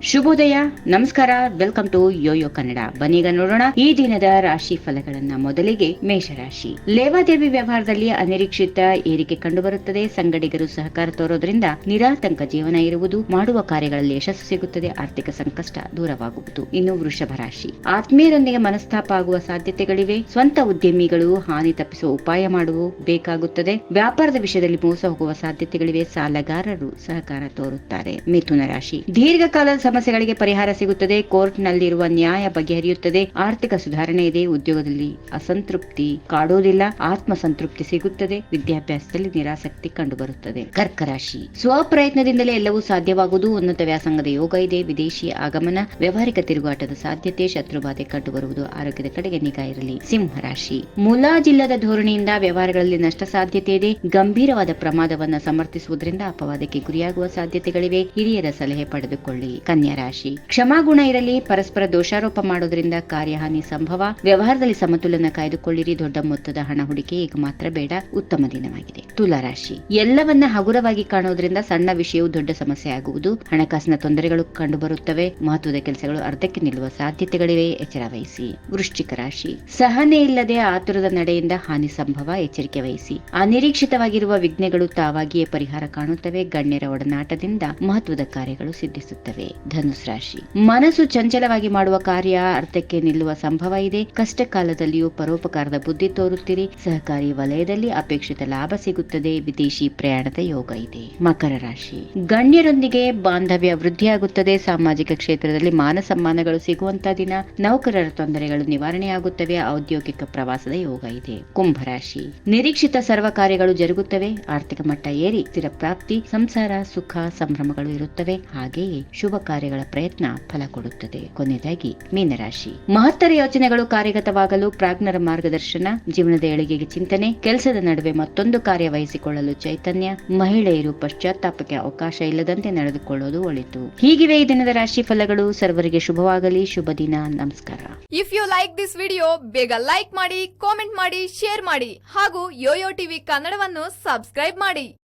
ಶುಭೋದಯ, ನಮಸ್ಕಾರ, welcome to Yoyo Kannada. ಬನ್ನೀಗ ನೋಡೋಣ ಈ ದಿನದ ರಾಶಿ ಫಲಗಳನ್ನ. ಮೊದಲಿಗೆ ಮೇಷರಾಶಿ. ಲೇವಾದೇವಿ ವ್ಯವಹಾರದಲ್ಲಿ ಅನಿರೀಕ್ಷಿತ ಏರಿಕೆ ಕಂಡುಬರುತ್ತದೆ. ಸಂಗಡಿಗರು ಸಹಕಾರ ತೋರೋದ್ರಿಂದ ನಿರಾತಂಕ ಜೀವನ ಇರುವುದು. ಮಾಡುವ ಕಾರ್ಯಗಳಲ್ಲಿ ಯಶಸ್ಸು ಸಿಗುತ್ತದೆ. ಆರ್ಥಿಕ ಸಂಕಷ್ಟ ದೂರವಾಗುವುದು. ಇನ್ನು ವೃಷಭ ರಾಶಿ. ಆತ್ಮೀಯರೊಂದಿಗೆ ಮನಸ್ತಾಪ ಆಗುವ ಸಾಧ್ಯತೆಗಳಿವೆ. ಸ್ವಂತ ಉದ್ಯಮಿಗಳು ಹಾನಿ ತಪ್ಪಿಸುವ ಉಪಾಯ ಮಾಡಬೇಕಾಗುತ್ತದೆ. ವ್ಯಾಪಾರದ ವಿಷಯದಲ್ಲಿ ಮೋಸ ಹೋಗುವ ಸಾಧ್ಯತೆಗಳಿವೆ. ಸಾಲಗಾರರು ಸಹಕಾರ ತೋರುತ್ತಾರೆ. ಮಿಥುನ ರಾಶಿ. ದೀರ್ಘಕಾಲದ ಸಮಸ್ಯೆಗಳಿಗೆ ಪರಿಹಾರ ಸಿಗುತ್ತದೆ. ಕೋರ್ಟ್ ನಲ್ಲಿರುವ ನ್ಯಾಯ ಬಗೆಹರಿಯುತ್ತದೆ. ಆರ್ಥಿಕ ಸುಧಾರಣೆ ಇದೆ. ಉದ್ಯೋಗದಲ್ಲಿ ಅಸಂತೃಪ್ತಿ ಕಾಡುವುದಿಲ್ಲ. ಆತ್ಮ ಸಂತೃಪ್ತಿ ಸಿಗುತ್ತದೆ. ವಿದ್ಯಾಭ್ಯಾಸದಲ್ಲಿ ನಿರಾಸಕ್ತಿ ಕಂಡುಬರುತ್ತದೆ. ಕರ್ಕ ರಾಶಿ. ಸ್ವಪ್ರಯತ್ನದಿಂದಲೇ ಎಲ್ಲವೂ ಸಾಧ್ಯವಾಗುವುದು. ಉನ್ನತ ವ್ಯಾಸಂಗದ ಯೋಗ ಇದೆ. ವಿದೇಶಿ ಆಗಮನ, ವ್ಯವಹಾರಿಕ ತಿರುಗಾಟದ ಸಾಧ್ಯತೆ, ಶತ್ರುಬಾಧೆ ಕಂಡುಬರುವುದು. ಆರೋಗ್ಯದ ಕಡೆಗೆ ನಿಗಾ ಇರಲಿ. ಸಿಂಹ ರಾಶಿ. ಮುಲಾಜಿಲ್ಲದ ಧೋರಣೆಯಿಂದ ವ್ಯವಹಾರಗಳಲ್ಲಿ ನಷ್ಟ ಸಾಧ್ಯತೆ ಇದೆ. ಗಂಭೀರವಾದ ಪ್ರಮಾದವನ್ನು ಸಮರ್ಥಿಸುವುದರಿಂದ ಅಪವಾದಕ್ಕೆ ಗುರಿಯಾಗುವ ಸಾಧ್ಯತೆಗಳಿವೆ. ಹಿರಿಯರ ಸಲಹೆ ಪಡೆದುಕೊಳ್ಳಿ. ಕನ್ಯಾ ರಾಶಿ. ಕ್ಷಮಾಗುಣ ಇರಲಿ. ಪರಸ್ಪರ ದೋಷಾರೋಪ ಮಾಡೋದ್ರಿಂದ ಕಾರ್ಯಹಾನಿ ಸಂಭವ. ವ್ಯವಹಾರದಲ್ಲಿ ಸಮತೋಲನ ಕಾಯ್ದುಕೊಳ್ಳಿರಿ. ದೊಡ್ಡ ಮೊತ್ತದ ಹಣ ಹೂಡಿಕೆ ಈಗ ಮಾತ್ರ ಬೇಡ. ಉತ್ತಮ ದಿನವಾಗಿದೆ. ತುಲಾ ರಾಶಿ. ಎಲ್ಲವನ್ನ ಹಗುರವಾಗಿ ಕಾಣುವುದರಿಂದ ಸಣ್ಣ ವಿಷಯವು ದೊಡ್ಡ ಸಮಸ್ಯೆ ಆಗುವುದು. ಹಣಕಾಸಿನ ತೊಂದರೆಗಳು ಕಂಡುಬರುತ್ತವೆ. ಮಹತ್ವದ ಕೆಲಸಗಳು ಅರ್ಧಕ್ಕೆ ನಿಲ್ಲುವ ಸಾಧ್ಯತೆಗಳಿವೆ. ಎಚ್ಚರ ವಹಿಸಿ. ವೃಶ್ಚಿಕ ರಾಶಿ. ಸಹನೆ ಇಲ್ಲದೆ ಆತುರದ ನಡೆಯಿಂದ ಹಾನಿ ಸಂಭವ. ಎಚ್ಚರಿಕೆ ವಹಿಸಿ. ಅನಿರೀಕ್ಷಿತವಾಗಿರುವ ವಿಘ್ನಗಳು ತಾವಾಗಿಯೇ ಪರಿಹಾರ ಕಾಣುತ್ತವೆ. ಗಣ್ಯರ ಒಡನಾಟದಿಂದ ಮಹತ್ವದ ಕಾರ್ಯಗಳು ಸಿದ್ಧಿಸುತ್ತವೆ. ಧನುಸ್ ರಾಶಿ. ಮನಸ್ಸು ಚಂಚಲವಾಗಿ ಮಾಡುವ ಕಾರ್ಯ ಅರ್ಥಕ್ಕೆ ನಿಲ್ಲುವ ಸಂಭವ ಇದೆ. ಕಷ್ಟ ಕಾಲದಲ್ಲಿಯೂ ಪರೋಪಕಾರದ ಬುದ್ಧಿ ತೋರುತ್ತೀರಿ. ಸಹಕಾರಿ ವಲಯದಲ್ಲಿ ಅಪೇಕ್ಷಿತ ಲಾಭ ಸಿಗುತ್ತದೆ. ವಿದೇಶಿ ಪ್ರಯಾಣದ ಯೋಗ ಇದೆ. ಮಕರ ರಾಶಿ. ಗಣ್ಯರೊಂದಿಗೆ ಬಾಂಧವ್ಯ ವೃದ್ಧಿಯಾಗುತ್ತದೆ. ಸಾಮಾಜಿಕ ಕ್ಷೇತ್ರದಲ್ಲಿ ಮಾನ ಸಮ್ಮಾನಗಳು ಸಿಗುವಂತಹ ದಿನ. ನೌಕರರ ತೊಂದರೆಗಳು ನಿವಾರಣೆಯಾಗುತ್ತವೆ. ಔದ್ಯೋಗಿಕ ಪ್ರವಾಸದ ಯೋಗ ಇದೆ. ಕುಂಭರಾಶಿ. ನಿರೀಕ್ಷಿತ ಸರ್ವ ಕಾರ್ಯಗಳು ಜರುಗುತ್ತವೆ. ಆರ್ಥಿಕ ಮಟ್ಟ ಏರಿ ಸ್ಥಿರ ಪ್ರಾಪ್ತಿ. ಸಂಸಾರ ಸುಖ ಸಂಭ್ರಮಗಳು ಇರುತ್ತವೆ. ಹಾಗೆಯೇ ಶುಭ ಕಾರ್ಯಗಳ ಪ್ರಯತ್ನ ಫಲ ಕೊಡುತ್ತದೆ. ಕೊನೆಯದಾಗಿ ಮೀನರಾಶಿ. ಮಹತ್ತರ ಯೋಚನೆಗಳು ಕಾರ್ಯಗತವಾಗಲು ಪ್ರಾಜ್ಞರ ಮಾರ್ಗದರ್ಶನ. ಜೀವನದ ಏಳಿಗೆಗೆ ಚಿಂತನೆ. ಕೆಲಸದ ನಡುವೆ ಮತ್ತೊಂದು ಕಾರ್ಯ ವಹಿಸಿಕೊಳ್ಳಲು ಚೈತನ್ಯ. ಮಹಿಳೆಯರು ಪಶ್ಚಾತ್ತಾಪಕ್ಕೆ ಅವಕಾಶ ಇಲ್ಲದಂತೆ ನಡೆದುಕೊಳ್ಳುವುದು ಒಳಿತು. ಹೀಗಿವೆ ಈ ದಿನದ ರಾಶಿ ಫಲಗಳು. ಸರ್ವರಿಗೆ ಶುಭವಾಗಲಿ. ಶುಭ ದಿನ. ನಮಸ್ಕಾರ. If you like this video, ಬೇಗ ಲೈಕ್ ಮಾಡಿ, ಕಾಮೆಂಟ್ ಮಾಡಿ, ಶೇರ್ ಮಾಡಿ ಹಾಗೂ ಯೋಯೋ ಟಿವಿ ಕನ್ನಡವನ್ನು ಸಬ್ಸ್ಕ್ರೈಬ್ ಮಾಡಿ.